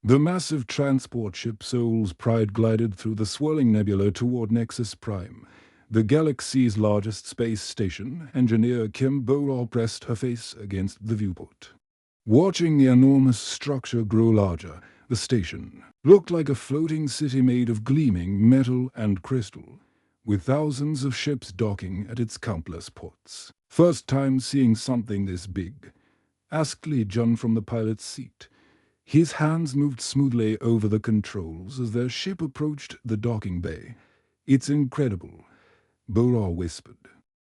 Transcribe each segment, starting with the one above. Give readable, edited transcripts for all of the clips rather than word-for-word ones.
The massive transport ship Soul's Pride glided through the swirling nebula toward Nexus Prime, the galaxy's largest space station. Engineer Kim Bora pressed her face against the viewport. Watching the enormous structure grow larger, the station looked like a floating city made of gleaming metal and crystal, with thousands of ships docking at its countless ports. "First time seeing something this big?" asked Lee Jun from the pilot's seat. His hands moved smoothly over the controls as their ship approached the docking bay. "It's incredible," Bora whispered.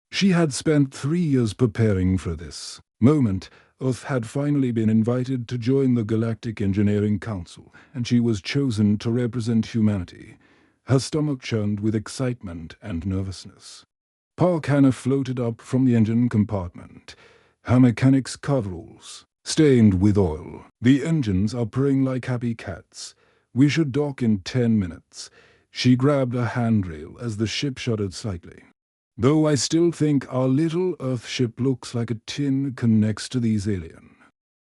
She had spent 3 years preparing for this moment. Earth had finally been invited to join the Galactic Engineering Council, and she was chosen to represent humanity. Her stomach churned with excitement and nervousness. Park Hannah floated up from the engine compartment, her mechanic's coveralls stained with oil. "The engines are purring like happy cats. We should dock in 10 minutes. She grabbed a handrail as the ship shuddered slightly. "Though I still think our little Earth ship looks like a tin can next to these alien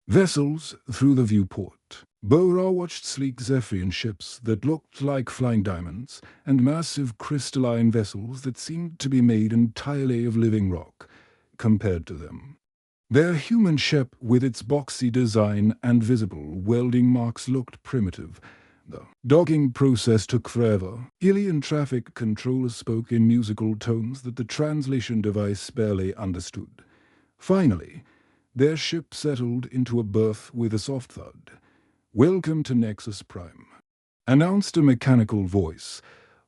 vessels." Through the viewport, Bora watched sleek Zephyrian ships that looked like flying diamonds, and massive crystalline vessels that seemed to be made entirely of living rock. Compared to them, their human ship, with its boxy design and visible welding marks, looked primitive. The docking process took forever. Alien traffic controllers spoke in musical tones that the translation device barely understood. Finally, their ship settled into a berth with a soft thud. "Welcome to Nexus Prime," announced a mechanical voice.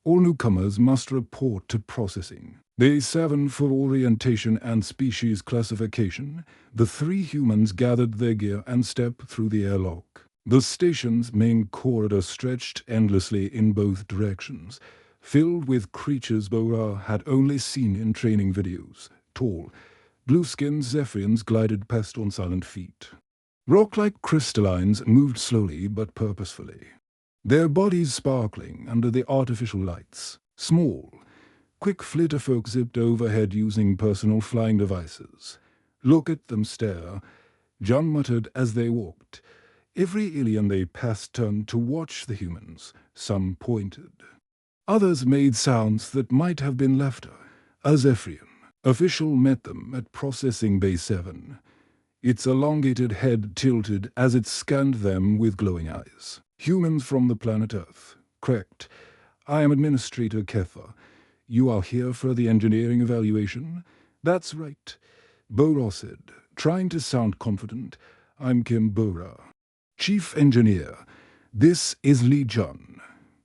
"All newcomers must report to processing. Day 7 for orientation and species classification." The 3 humans gathered their gear and stepped through the airlock. The station's main corridor stretched endlessly in both directions, filled with creatures Bora had only seen in training videos. Tall, blue-skinned Zephyrians glided past on silent feet. Rock-like crystallines moved slowly but purposefully, their bodies sparkling under the artificial lights. Small, quick flitterfolk zipped overhead using personal flying devices. "Look at them stare," John muttered as they walked. Every alien they passed turned to watch the humans. Some pointed. Others made sounds that might have been laughter. A Zephyrian official met them at Processing Bay 7. Its elongated head tilted as it scanned them with glowing eyes. "Humans from the planet Earth." "Correct. I am Administrator Ketha. You are here for the engineering evaluation?" "That's right," Bora said, trying to sound confident. "I'm Kim Bora, Chief Engineer. This is Lee Jun,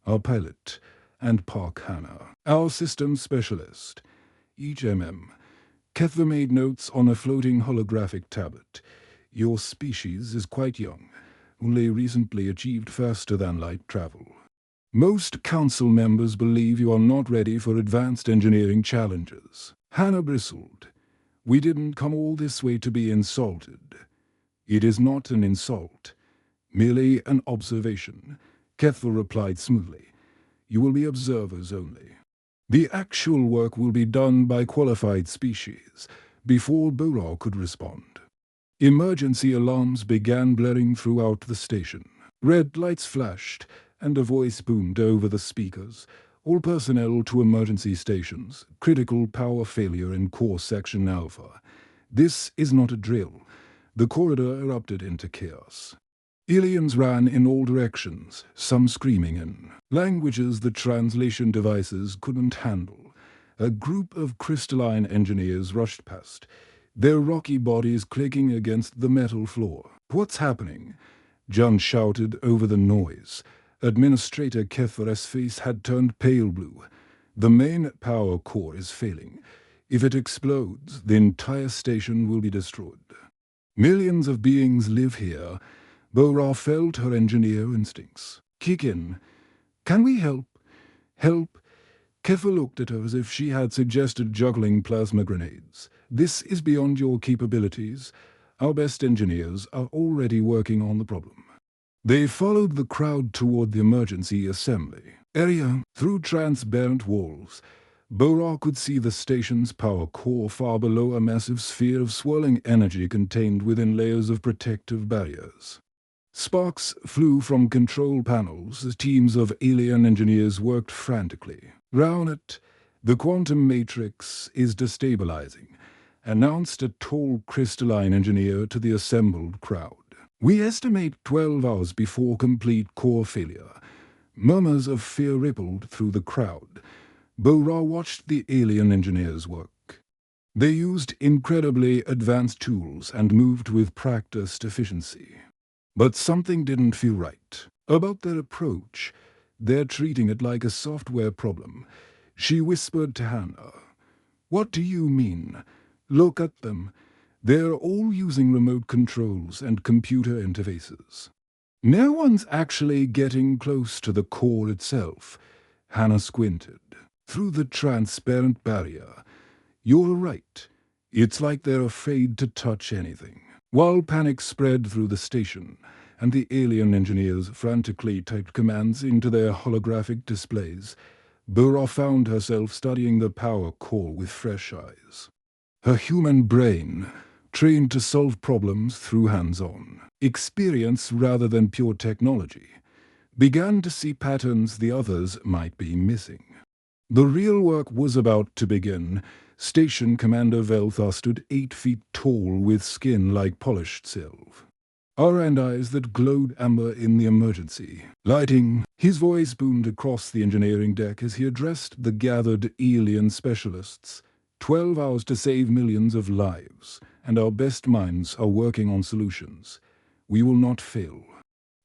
our pilot, and Park Hannah, our systems specialist." Each Ketha made notes on a floating holographic tablet. "Your species is quite young, only recently achieved faster-than-light travel. Most council members believe you are not ready for advanced engineering challenges." Hannah bristled. "We didn't come all this way to be insulted." "It is not an insult, merely an observation," Ketha replied smoothly. "You will be observers only. The actual work will be done by qualified species." Before Bora could respond, emergency alarms began blaring throughout the station. Red lights flashed, and a voice boomed over the speakers. "All personnel to emergency stations. Critical power failure in core section Alpha." This is not a drill. The corridor erupted into chaos. Aliens ran in all directions, some screaming in languages the translation devices couldn't handle. A group of crystalline engineers rushed past, their rocky bodies clicking against the metal floor. "What's happening?" John shouted over the noise. Administrator Ketha's face had turned pale blue. "The main power core is failing. If it explodes, the entire station will be destroyed. Millions of beings live here." Bora felt her engineer instincts kick in. "Can we help?" "Help?" Ketha looked at her as if she had suggested juggling plasma grenades. "This is beyond your capabilities. Our best engineers are already working on the problem." They followed the crowd toward the emergency assembly area. Through transparent walls, Bora could see the station's power core far below a massive sphere of swirling energy contained within layers of protective barriers. Sparks flew from control panels as teams of alien engineers worked frantically. "Round it, the quantum matrix is destabilizing," announced a tall crystalline engineer to the assembled crowd. "We estimate 12 hours before complete core failure." Murmurs of fear rippled through the crowd. Bo-Ra watched the alien engineers work. They used incredibly advanced tools and moved with practiced efficiency. But something didn't feel right about their approach. "They're treating it like a software problem." She whispered to Hannah. "What do you mean? Look at them. They're all using remote controls and computer interfaces. No one's actually getting close to the core itself." Hannah squinted through the transparent barrier. "You're right. It's like they're afraid to touch anything." While panic spread through the station, and the alien engineers frantically typed commands into their holographic displays, Bo-Ra found herself studying the power core with fresh eyes. Her human brain, trained to solve problems through hands-on experience rather than pure technology, began to see patterns the others might be missing. The real work was about to begin. Station Commander Velthar stood 8 feet tall with skin like polished silver, and eyes that glowed amber in the emergency lighting. His voice boomed across the engineering deck as he addressed the gathered alien specialists. 12 hours to save millions of lives, and our best minds are working on solutions. We will not fail."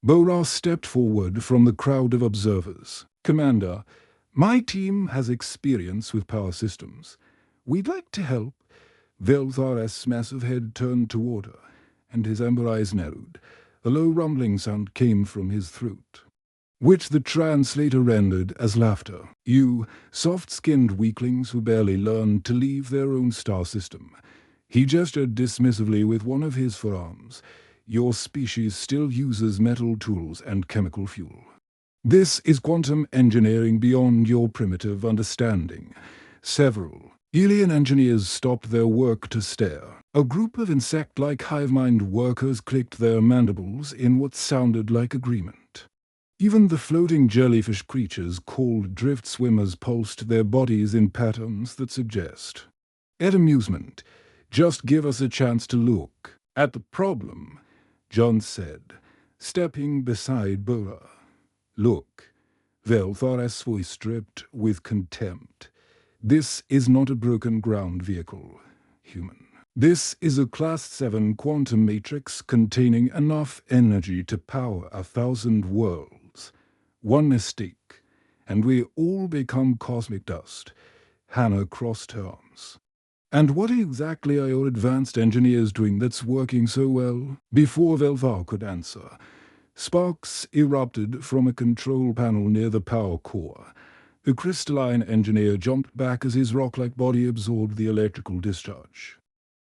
Bo-Ra stepped forward from the crowd of observers. "Commander, my team has experience with power systems. We'd like to help." Velthar's massive head turned toward her, and his amber eyes narrowed. A low rumbling sound came from his throat, which the translator rendered as laughter. "You soft-skinned weaklings who barely learned to leave their own star system." He gestured dismissively with one of his forearms. "Your species still uses metal tools and chemical fuel. This is quantum engineering beyond your primitive understanding." Several alien engineers stopped their work to stare. A group of insect-like hive-mind workers clicked their mandibles in what sounded like agreement. Even the floating jellyfish creatures called drift swimmers pulsed their bodies in patterns that suggest at amusement. "Just give us a chance to look at the problem," John said, stepping beside Bo-Ra. "Look." Velthar's voice dripped with contempt. "This is not a broken ground vehicle, human. This is a Class 7 quantum matrix containing enough energy to power 1,000 worlds. One mistake, and we all become cosmic dust." Hannah crossed her arms. "And what exactly are your advanced engineers doing that's working so well?" Before Velthar could answer, sparks erupted from a control panel near the power core. The crystalline engineer jumped back as his rock-like body absorbed the electrical discharge.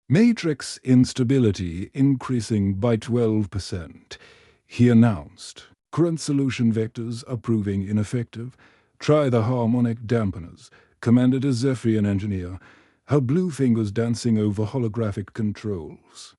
"Matrix instability increasing by 12%, he announced. "Current solution vectors are proving ineffective. Try the harmonic dampeners," commanded a Zephyrian engineer, her blue fingers dancing over holographic controls.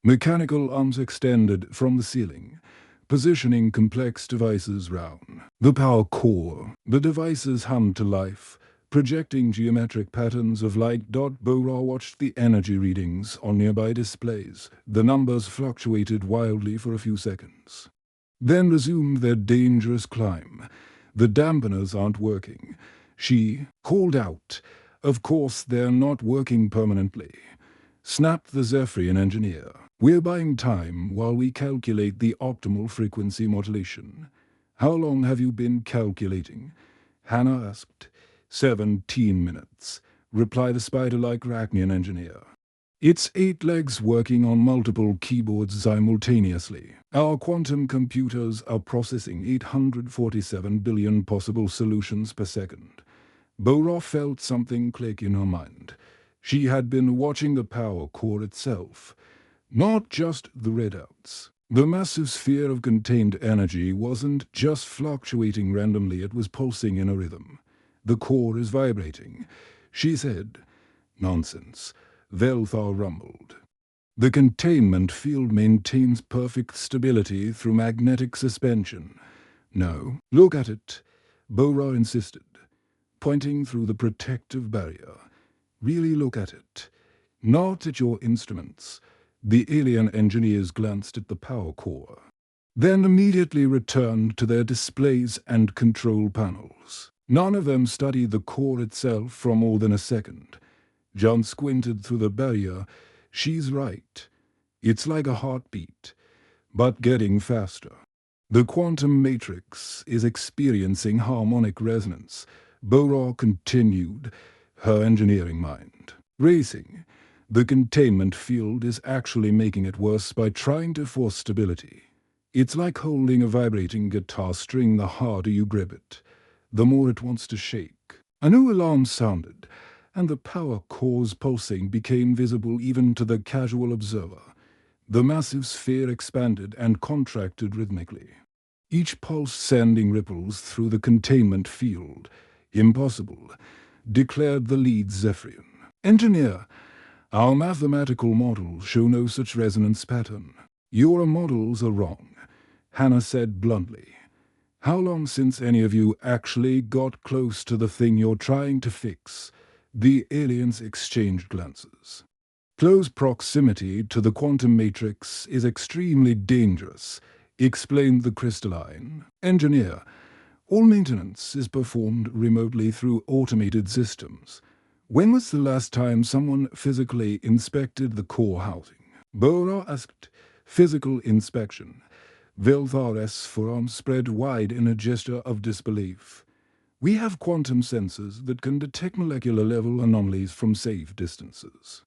Mechanical arms extended from the ceiling, positioning complex devices round the power core. The devices hummed to life, projecting geometric patterns of light. Bo-Ra watched the energy readings on nearby displays. The numbers fluctuated wildly for a few seconds, then resumed their dangerous climb. "The dampeners aren't working," she called out. "Of course they're not working permanently," snapped the Zephyrian engineer. "We're buying time while we calculate the optimal frequency modulation." "How long have you been calculating?" Hannah asked. 17 minutes, replied the spider-like Rachnian engineer. "It's 8 legs working on multiple keyboards simultaneously. Our quantum computers are processing 847 billion possible solutions per second." Bo-Ra felt something click in her mind. She had been watching the power core itself, not just the readouts. The massive sphere of contained energy wasn't just fluctuating randomly, it was pulsing in a rhythm. "The core is vibrating," she said. "Nonsense," Velthar rumbled. The containment field maintains perfect stability through magnetic suspension. No, look at it, Bora insisted, pointing through the protective barrier. Really look at it. Not at your instruments. The alien engineers glanced at the power core, then immediately returned to their displays and control panels. None of them studied the core itself for more than a second. John squinted through the barrier. She's right. It's like a heartbeat, but getting faster. The quantum matrix is experiencing harmonic resonance, Bora continued, her engineering mind racing. The containment field is actually making it worse by trying to force stability. It's like holding a vibrating guitar string. The harder you grip it, the more it wants to shake. A new alarm sounded, and the power core's pulsing became visible even to the casual observer. The massive sphere expanded and contracted rhythmically, each pulse sending ripples through the containment field. Impossible, declared the lead Zephyrian. Engineer, our mathematical models show no such resonance pattern. Your models are wrong, Hannah said bluntly. How long since any of you actually got close to the thing you're trying to fix? The aliens exchanged glances. Close proximity to the quantum matrix is extremely dangerous, explained the crystalline engineer. All maintenance is performed remotely through automated systems. When was the last time someone physically inspected the core housing? Bora asked. Physical inspection. Vilthar's forearms spread wide in a gesture of disbelief. We have quantum sensors that can detect molecular-level anomalies from safe distances.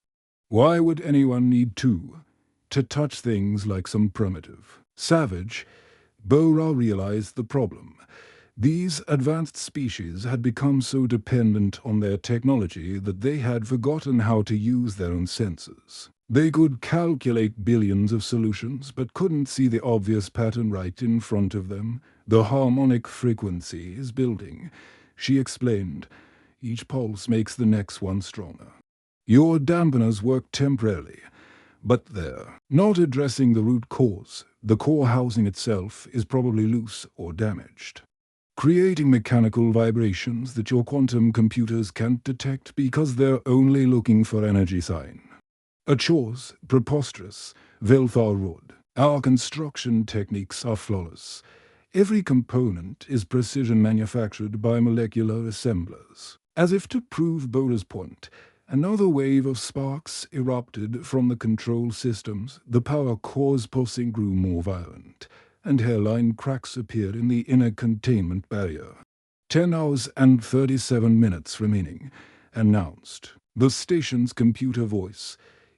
Why would anyone need two? To touch things like some primitive savage? Bora realized the problem. These advanced species had become so dependent on their technology that they had forgotten how to use their own senses. They could calculate billions of solutions, but couldn't see the obvious pattern right in front of them. The harmonic frequency is building, she explained. Each pulse makes the next one stronger. Your dampeners work temporarily, but they're not addressing the root cause. The core housing itself is probably loose or damaged, creating mechanical vibrations that your quantum computers can't detect because they're only looking for energy sign. A chore's preposterous, Vilthar roared. Our construction techniques are flawless. Every component is precision manufactured by molecular assemblers. As if to prove Bora's point, another wave of sparks erupted from the control systems. The power core's pulsing grew more violent, and hairline cracks appeared in the inner containment barrier. 10 hours and 37 minutes remaining, announced the station's computer voice.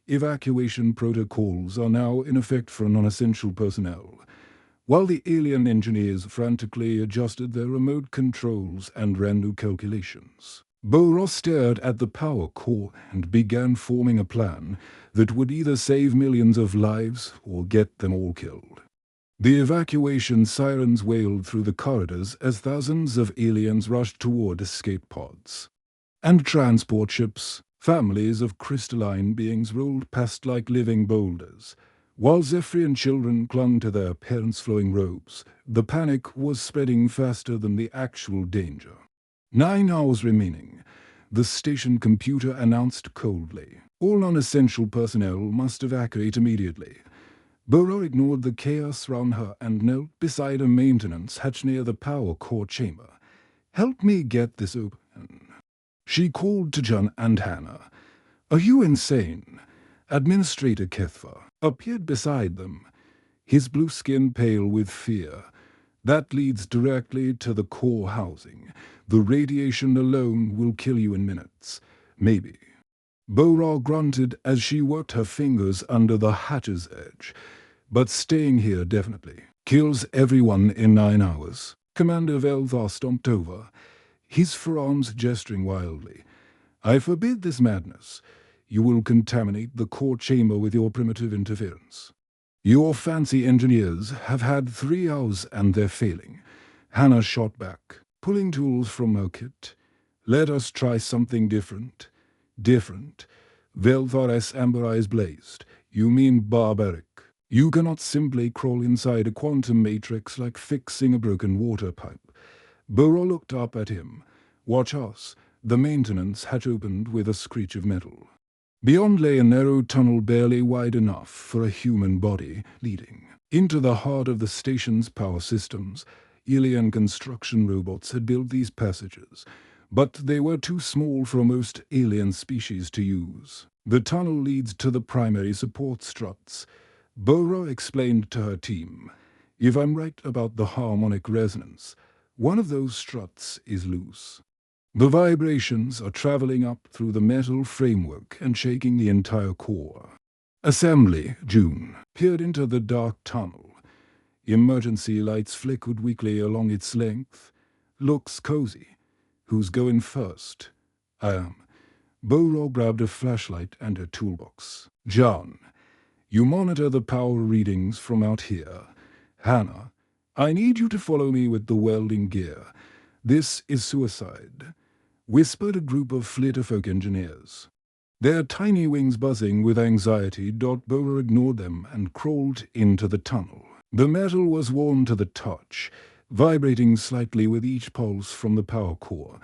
Evacuation protocols are now in effect for non-essential personnel. While the alien engineers frantically adjusted their remote controls and ran new calculations, Bora stared at the power core and began forming a plan that would either save millions of lives or get them all killed. The evacuation sirens wailed through the corridors as thousands of aliens rushed toward escape pods. And transport ships, families of crystalline beings, rolled past like living boulders. While Zephyrian children clung to their parents' flowing robes, the panic was spreading faster than the actual danger. 9 hours remaining, the station computer announced coldly. All non-essential personnel must evacuate immediately. Bora ignored the chaos around her and knelt beside a maintenance hatch near the power core chamber. Help me get this open. She called to John and Hannah. Are you insane? Administrator Kethva appeared beside them, his blue skin pale with fear. That leads directly to the core housing. The radiation alone will kill you in minutes. Maybe. Bora grunted as she worked her fingers under the hatch's edge. But staying here definitely. Kills everyone in 9 hours. Commander Velthar stomped over, his forearms gesturing wildly. I forbid this madness. You will contaminate the core chamber with your primitive interference. Your fancy engineers have had 3 hours and they're failing. Hannah shot back, pulling tools from her kit. Let us try something different. Different. Velthar's amber eyes blazed. You mean barbaric. You cannot simply crawl inside a quantum matrix like fixing a broken water pipe. Burrow looked up at him. Watch us. The maintenance hatch opened with a screech of metal. Beyond lay a narrow tunnel barely wide enough for a human body, leading into the heart of the station's power systems. Alien construction robots had built these passages, but they were too small for most alien species to use. The tunnel leads to the primary support struts. Burrow explained to her team, if I'm right about the harmonic resonance, one of those struts is loose. The vibrations are traveling up through the metal framework and shaking the entire core. Assembly, June, peered into the dark tunnel. Emergency lights flickered weakly along its length. Looks cozy. Who's going first? I am. Burrow grabbed a flashlight and a toolbox. John, you monitor the power readings from out here. Hannah, I need you to follow me with the welding gear. This is suicide, whispered a group of Flitterfolk engineers. Their tiny wings buzzing with anxiety, Burrow ignored them and crawled into the tunnel. The metal was warm to the touch, vibrating slightly with each pulse from the power core.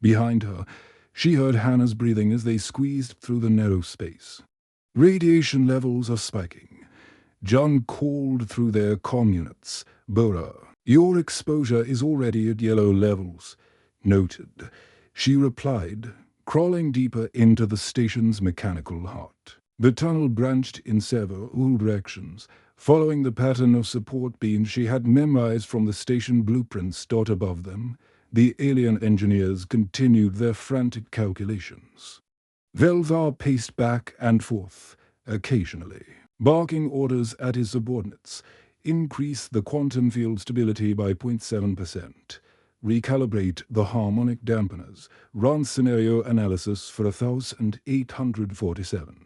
Behind her, she heard Hannah's breathing as they squeezed through the narrow space. Radiation levels are spiking. John called through their comm units. Burrow, your exposure is already at yellow levels. Noted. She replied, crawling deeper into the station's mechanical heart. The tunnel branched in several directions, following the pattern of support beams she had memorized from the station blueprints above them. The alien engineers continued their frantic calculations. Velvar paced back and forth, occasionally, barking orders at his subordinates. Increase the quantum field stability by 0.7%. Recalibrate the harmonic dampeners. Run scenario analysis for 1847.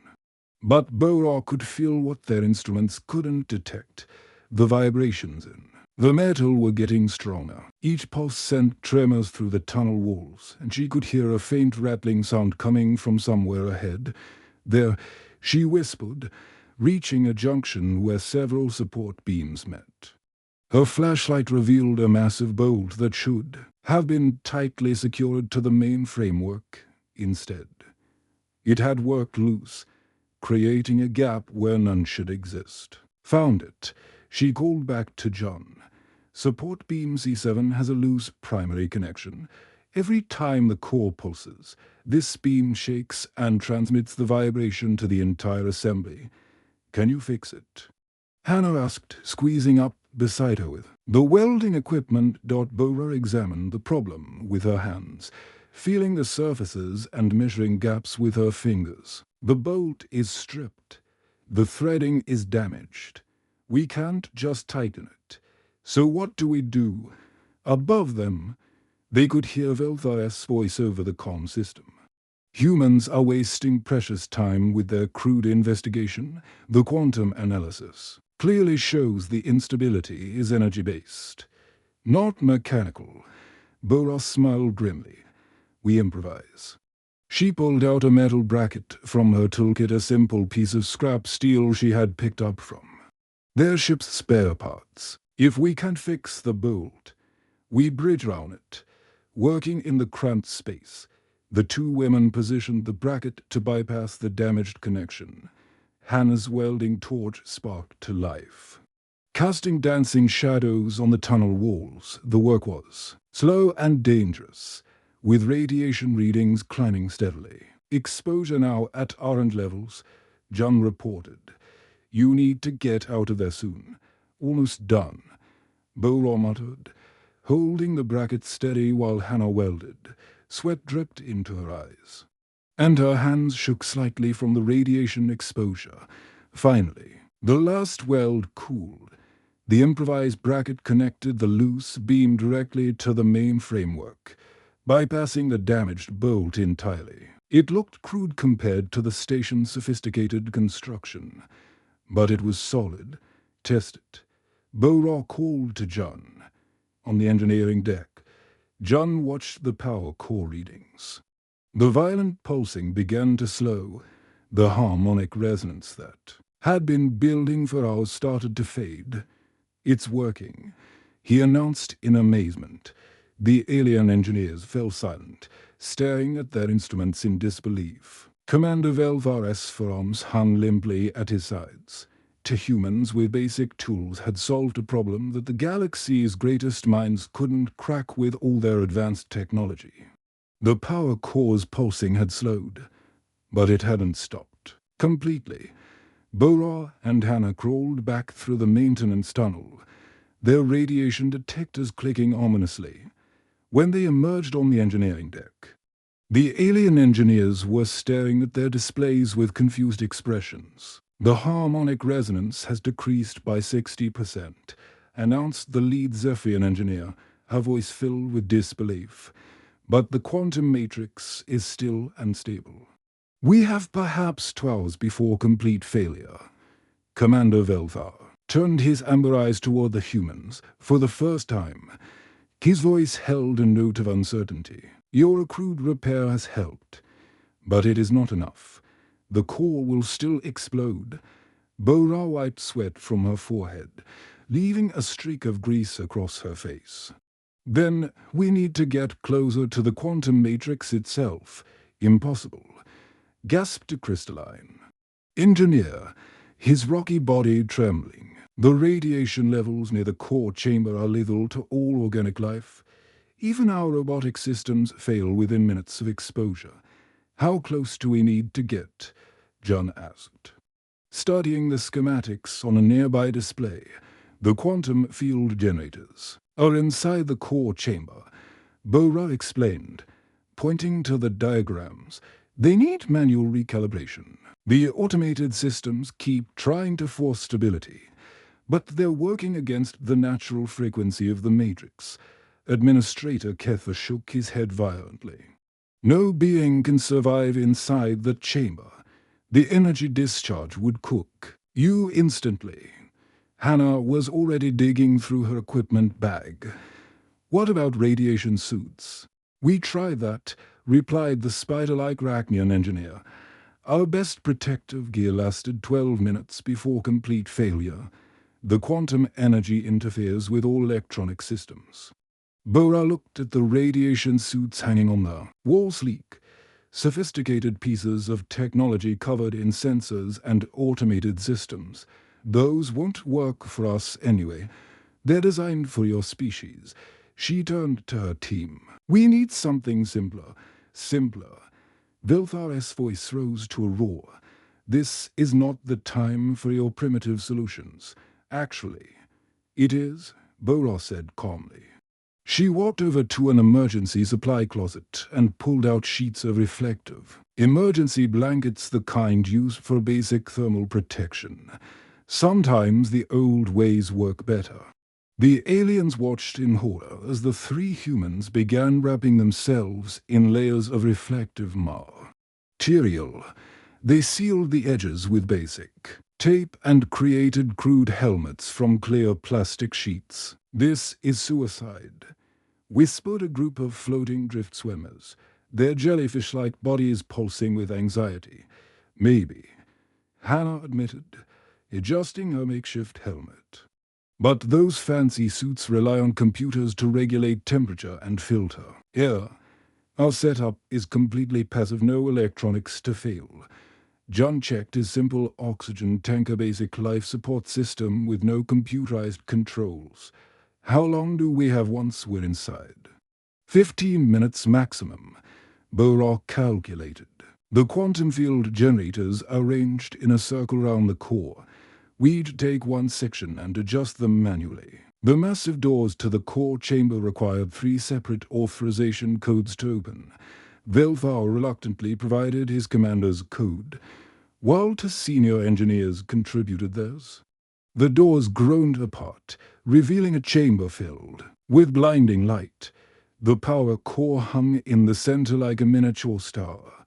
But Burrow could feel what their instruments couldn't detect. The vibrations in the metal were getting stronger. Each pulse sent tremors through the tunnel walls, and she could hear a faint rattling sound coming from somewhere ahead. There, she whispered, reaching a junction where several support beams met. Her flashlight revealed a massive bolt that should have been tightly secured to the main framework. Instead, it had worked loose, creating a gap where none should exist. Found it. She called back to John. Support beam C7 has a loose primary connection. Every time the core pulses, this beam shakes and transmits the vibration to the entire assembly. Can you fix it? Hannah asked, squeezing up beside her with the welding equipment. Burrow examined the problem with her hands, feeling the surfaces and measuring gaps with her fingers. The bolt is stripped. The threading is damaged. We can't just tighten it. So what do we do? Above them, they could hear Velvar's voice over the comm system. Humans are wasting precious time with their crude investigation. The quantum analysis clearly shows the instability is energy-based, not mechanical. Burrow smiled grimly. We improvise. She pulled out a metal bracket from her toolkit, a simple piece of scrap steel she had picked up from their ship's spare parts. If we can fix the bolt, we bridge round it. Working in the cramped space, the two women positioned the bracket to bypass the damaged connection. Hannah's welding torch sparked to life, casting dancing shadows on the tunnel walls. The work was slow and dangerous, with radiation readings climbing steadily. Exposure now at errant levels, John reported. You need to get out of there soon. Almost done. Burrow muttered, holding the bracket steady while Hannah welded. Sweat dripped into her eyes, and her hands shook slightly from the radiation exposure. Finally, the last weld cooled. The improvised bracket connected the loose beam directly to the main framework, bypassing the damaged bolt entirely. It looked crude compared to the station's sophisticated construction, but it was solid. Tested. Burrow called to John. On the engineering deck, John watched the power core readings. The violent pulsing began to slow, the harmonic resonance that had been building for hours started to fade. "It's working," he announced in amazement. The alien engineers fell silent, staring at their instruments in disbelief. Commander Velvar S. Forams hung limply at his sides. To humans with basic tools had solved a problem that the galaxy's greatest minds couldn't crack with all their advanced technology. The power core's pulsing had slowed, but it hadn't stopped. Completely. Bora and Hannah crawled back through the maintenance tunnel, their radiation detectors clicking ominously. When they emerged on the engineering deck, the alien engineers were staring at their displays with confused expressions. "The harmonic resonance has decreased by 60%, announced the lead Zephyrian engineer, her voice filled with disbelief. "But the quantum matrix is still unstable. We have perhaps 2 hours before complete failure." Commander Velvar turned his amber eyes toward the humans for the first time. His voice held a note of uncertainty. "Your accrued repair has helped, but it is not enough. The core will still explode." Bora wiped sweat from her forehead, leaving a streak of grease across her face. "Then we need to get closer to the quantum matrix itself." "Impossible," gasped Crystalline. Engineer, his rocky body trembling. "The radiation levels near the core chamber are lethal to all organic life. Even our robotic systems fail within minutes of exposure." "How close do we need to get?" John asked. Studying the schematics on a nearby display, "The quantum field generators are inside the core chamber," Bora explained, pointing to the diagrams. "They need manual recalibration. The automated systems keep trying to force stability, but they're working against the natural frequency of the matrix." Administrator Kether shook his head violently. "No being can survive inside the chamber. The energy discharge would cook you instantly." Hannah was already digging through her equipment bag. "What about radiation suits?" "We tried that," replied the spider-like Rachnian engineer. "Our best protective gear lasted 12 minutes before complete failure. The quantum energy interferes with all electronic systems." Bora looked at the radiation suits hanging on the wall. Sleek, sophisticated pieces of technology covered in sensors and automated systems. "Those won't work for us anyway. They're designed for your species." She turned to her team. "We need something simpler." "Simpler." Vilthar's voice rose to a roar. "This is not the time for your primitive solutions." "Actually, it is," Bora said calmly. She walked over to an emergency supply closet and pulled out sheets of reflective emergency blankets, the kind used for basic thermal protection. Sometimes the old ways work better. The aliens watched in horror as the 3 humans began wrapping themselves in layers of reflective material. They sealed the edges with basic tape and created crude helmets from clear plastic sheets. "This is suicide," whispered a group of floating drift swimmers, their jellyfish-like bodies pulsing with anxiety. "Maybe," Hannah admitted, adjusting her makeshift helmet. "But those fancy suits rely on computers to regulate temperature and filter air. Our setup is completely passive, no electronics to fail." John checked his simple oxygen tanker basic life support system with no computerized controls. "How long do we have once we're inside?" 15 minutes maximum, Bora calculated. "The quantum field generators are arranged in a circle round the core. We'd take one section and adjust them manually." The massive doors to the core chamber required 3 separate authorization codes to open. Velvar reluctantly provided his commander's code, while 2 senior engineers contributed theirs. The doors groaned apart, revealing a chamber filled with blinding light. The power core hung in the center like a miniature star,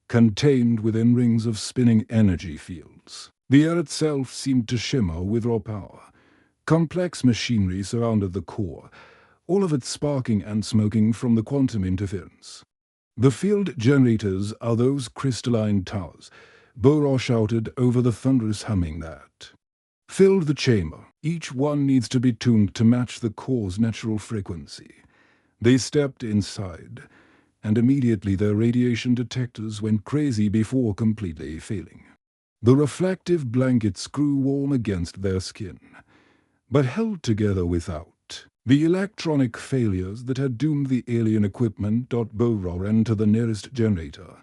contained within rings of spinning energy fields. The air itself seemed to shimmer with raw power. Complex machinery surrounded the core, all of it sparking and smoking from the quantum interference. "The field generators are those crystalline towers," Bora shouted over the thunderous humming that filled the chamber. Each one needs to be tuned to match the core's natural frequency. They stepped inside, and immediately their radiation detectors went crazy before completely failing. The reflective blankets grew warm against their skin, but held together without. The electronic failures that had doomed the alien equipment Bora ran to the nearest generator,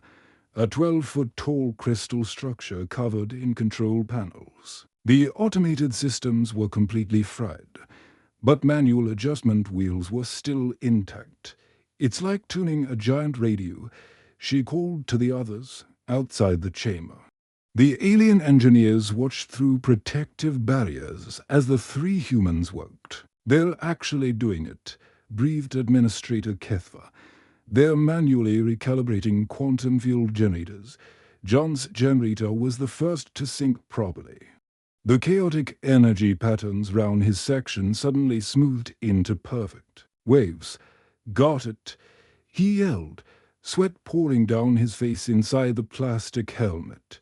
a 12-foot-tall crystal structure covered in control panels. The automated systems were completely fried, but manual adjustment wheels were still intact. "It's like tuning a giant radio," she called to the others outside the chamber. The alien engineers watched through protective barriers as the three humans worked. "They're actually doing it," breathed Administrator Kethva. "They're manually recalibrating quantum field generators." John's generator was the first to sync properly. The chaotic energy patterns round his section suddenly smoothed into perfect waves. "Got it," he yelled, sweat pouring down his face inside the plastic helmet.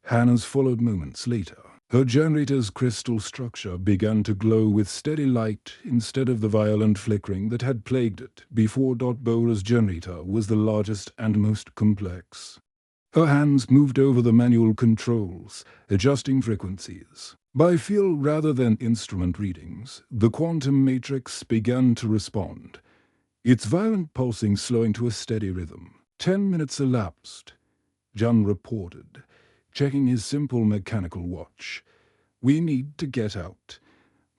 Hannah's followed moments later. Her generator's crystal structure began to glow with steady light instead of the violent flickering that had plagued it before. Bora's generator was the largest and most complex. Her hands moved over the manual controls, adjusting frequencies. By feel rather than instrument readings, the quantum matrix began to respond, its violent pulsing slowing to a steady rhythm. 10 minutes elapsed, John reported, checking his simple mechanical watch. "We need to get out."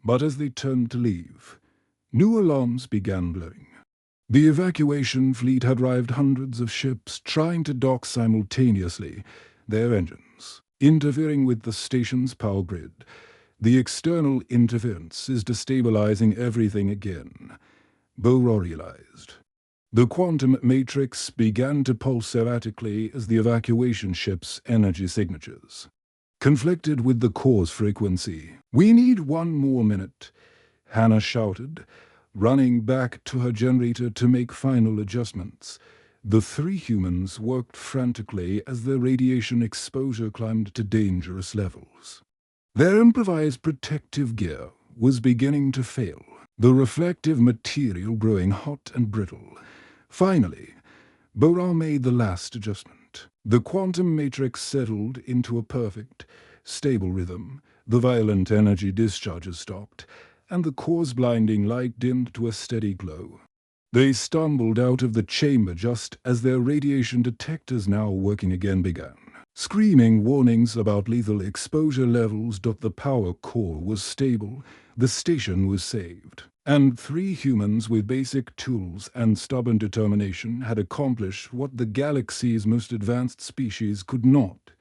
But as they turned to leave, new alarms began blowing. The evacuation fleet had arrived, hundreds of ships trying to dock simultaneously, their engines interfering with the station's power grid. "The external interference is destabilizing everything again," Bora realized. The quantum matrix began to pulse erratically as the evacuation ship's energy signatures conflicted with the core's frequency. "We need one more minute," Hannah shouted, running back to her generator to make final adjustments. The three humans worked frantically as their radiation exposure climbed to dangerous levels. Their improvised protective gear was beginning to fail, the reflective material growing hot and brittle. Finally, Bora made the last adjustment. The quantum matrix settled into a perfect, stable rhythm. The violent energy discharges stopped, and the core's blinding light dimmed to a steady glow. They stumbled out of the chamber just as their radiation detectors, now working again, began screaming warnings about lethal exposure levels. The power core was stable, the station was saved, and three humans with basic tools and stubborn determination had accomplished what the galaxy's most advanced species could not.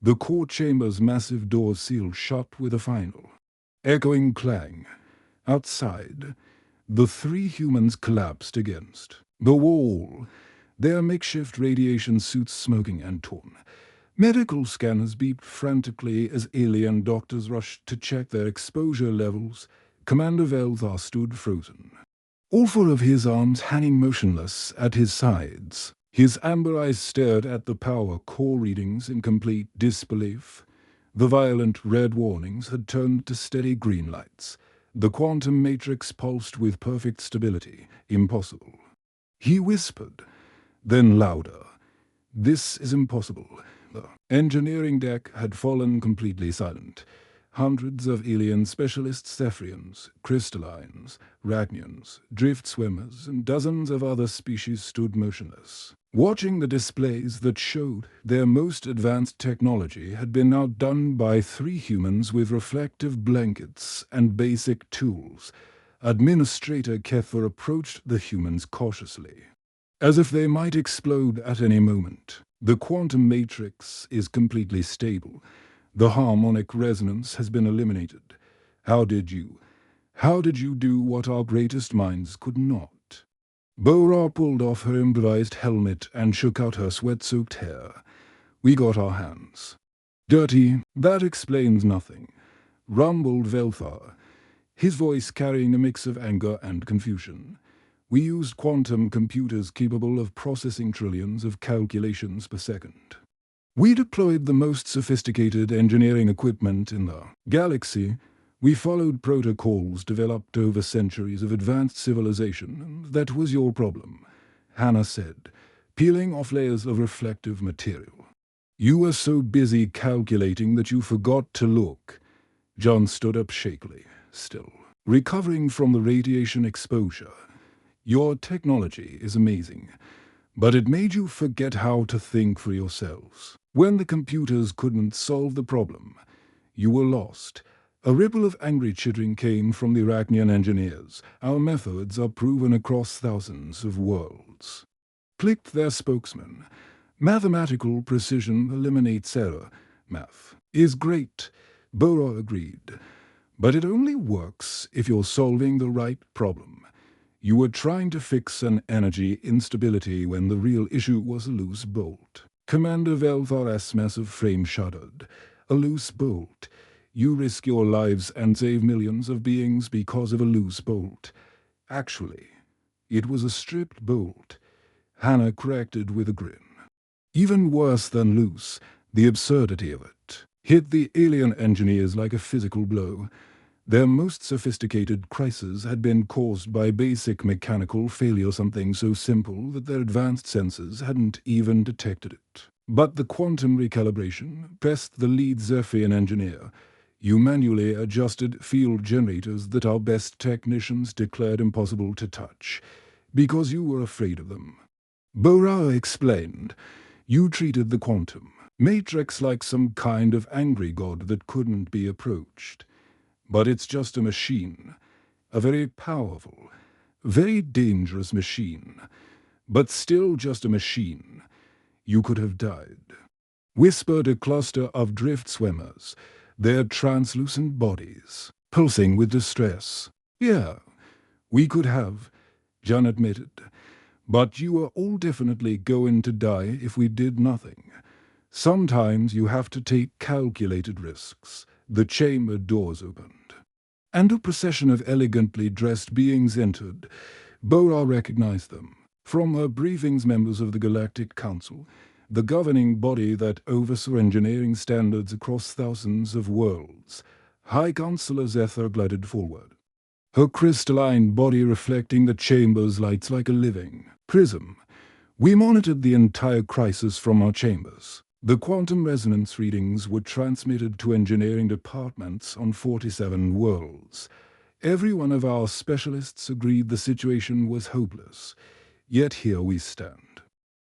The core chamber's massive doors sealed shut with a final echoing clang. Outside, the three humans collapsed against the wall, their makeshift radiation suits smoking and torn. Medical scanners beeped frantically as alien doctors rushed to check their exposure levels. Commander Velthar stood frozen, all four of his arms hanging motionless at his sides. His amber eyes stared at the power core readings in complete disbelief. The violent red warnings had turned to steady green lights. The quantum matrix pulsed with perfect stability. "Impossible," he whispered, then louder. "This is impossible." The engineering deck had fallen completely silent. Hundreds of alien specialists, Cephrians, crystallines, Ragnians, drift swimmers, and dozens of other species stood motionless, watching the displays that showed their most advanced technology had been outdone by three humans with reflective blankets and basic tools. Administrator Kethver approached the humans cautiously, as if they might explode at any moment. "The quantum matrix is completely stable. The harmonic resonance has been eliminated. How did you do what our greatest minds could not?" Bora pulled off her improvised helmet and shook out her sweat-soaked hair. "We got our hands dirty." "That explains nothing," rumbled Velthar, his voice carrying a mix of anger and confusion. "We used quantum computers capable of processing trillions of calculations per second. We deployed the most sophisticated engineering equipment in the galaxy. We followed protocols developed over centuries of advanced civilization, and that was your problem, Hannah said, peeling off layers of reflective material. You were so busy calculating that you forgot to look. John stood up shakily, still, recovering from the radiation exposure. Your technology is amazing, but it made you forget how to think for yourselves. When the computers couldn't solve the problem, you were lost. A ripple of angry chittering came from the Arachnian engineers. Our methods are proven across thousands of worlds, clicked their spokesman. Mathematical precision eliminates error. Math is great, Bora agreed, but it only works if you're solving the right problem. You were trying to fix an energy instability when the real issue was a loose bolt. Commander Velthar's massive frame shuddered. A loose bolt. You risk your lives and save millions of beings because of a loose bolt. Actually, it was a stripped bolt, Hannah corrected with a grin. Even worse than loose, the absurdity of it hit the alien engineers like a physical blow. Their most sophisticated crisis had been caused by basic mechanical failure, something so simple that their advanced sensors hadn't even detected it. But the quantum recalibration pressed the lead Zephian engineer. You manually adjusted field generators that our best technicians declared impossible to touch, because you were afraid of them. Bora explained. You treated the quantum matrix like some kind of angry god that couldn't be approached. But it's just a machine, a very powerful, very dangerous machine, but still just a machine. You could have died. Whispered a cluster of drift swimmers, their translucent bodies pulsing with distress. Yeah, we could have, John admitted, but you were all definitely going to die if we did nothing. Sometimes you have to take calculated risks. The chamber doors opened, and a procession of elegantly dressed beings entered. Bora recognized them. From her briefings, members of the Galactic Council, the governing body that oversaw engineering standards across thousands of worlds. High Counselor Zephyr glided forward, her crystalline body reflecting the chamber's lights like a living prism. We monitored the entire crisis from our chambers. The quantum resonance readings were transmitted to engineering departments on 47 worlds. Every one of our specialists agreed the situation was hopeless. Yet here we stand.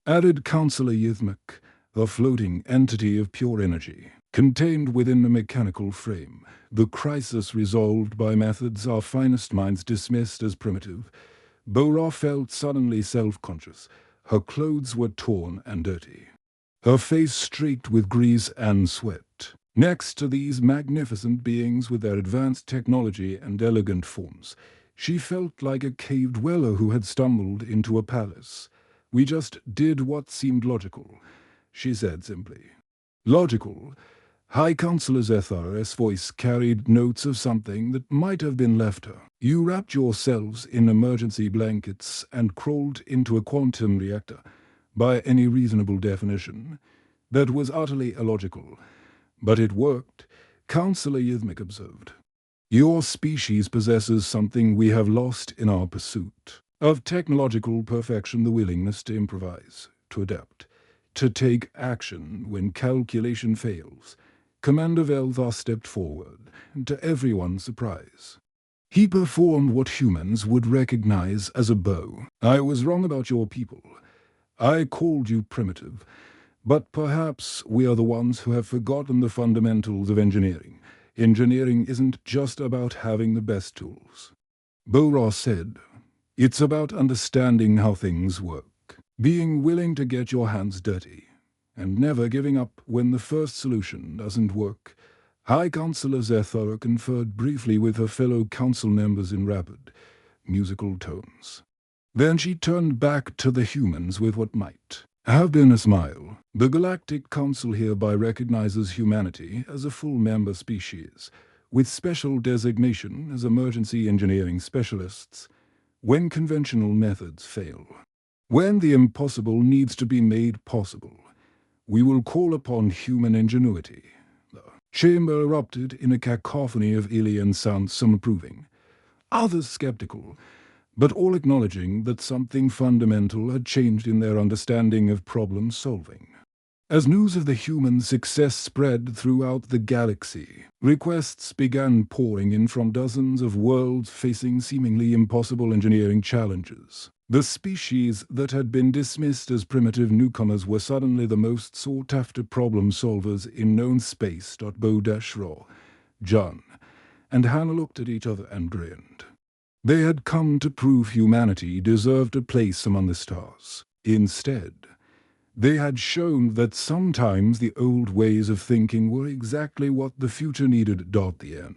Added Counselor Yithmak, a floating entity of pure energy, contained within a mechanical frame, the crisis resolved by methods our finest minds dismissed as primitive. Bora felt suddenly self-conscious. Her clothes were torn and dirty, her face streaked with grease and sweat. Next to these magnificent beings with their advanced technology and elegant forms, she felt like a cave dweller who had stumbled into a palace. We just did what seemed logical, she said simply. Logical? High Counselor Zephyrs' voice carried notes of something that might have been left her. You wrapped yourselves in emergency blankets and crawled into a quantum reactor. By any reasonable definition, that was utterly illogical. But it worked, Counselor Yithmak observed. Your species possesses something we have lost in our pursuit of technological perfection, the willingness to improvise, to adapt, to take action when calculation fails. Commander Velthar stepped forward, and to everyone's surprise, he performed what humans would recognize as a bow. I was wrong about your people. I called you primitive, but perhaps we are the ones who have forgotten the fundamentals of engineering. Engineering isn't just about having the best tools. Bora said, it's about understanding how things work, being willing to get your hands dirty, and never giving up when the first solution doesn't work. High Counselor Zephyr conferred briefly with her fellow council members in rapid, musical tones. Then she turned back to the humans with what might have been a smile. The Galactic Council hereby recognizes humanity as a full member species, with special designation as emergency engineering specialists, when conventional methods fail. When the impossible needs to be made possible, We will call upon human ingenuity. The chamber erupted in a cacophony of alien sounds, some approving, others skeptical, but all acknowledging that something fundamental had changed in their understanding of problem solving. As news of the human success spread throughout the galaxy, requests began pouring in from dozens of worlds facing seemingly impossible engineering challenges. The species that had been dismissed as primitive newcomers were suddenly the most sought-after problem solvers in known space. Bo-Raw, John, and Hannah looked at each other and grinned. They had come to prove humanity deserved a place among the stars. Instead, they had shown that sometimes the old ways of thinking were exactly what the future needed. The end.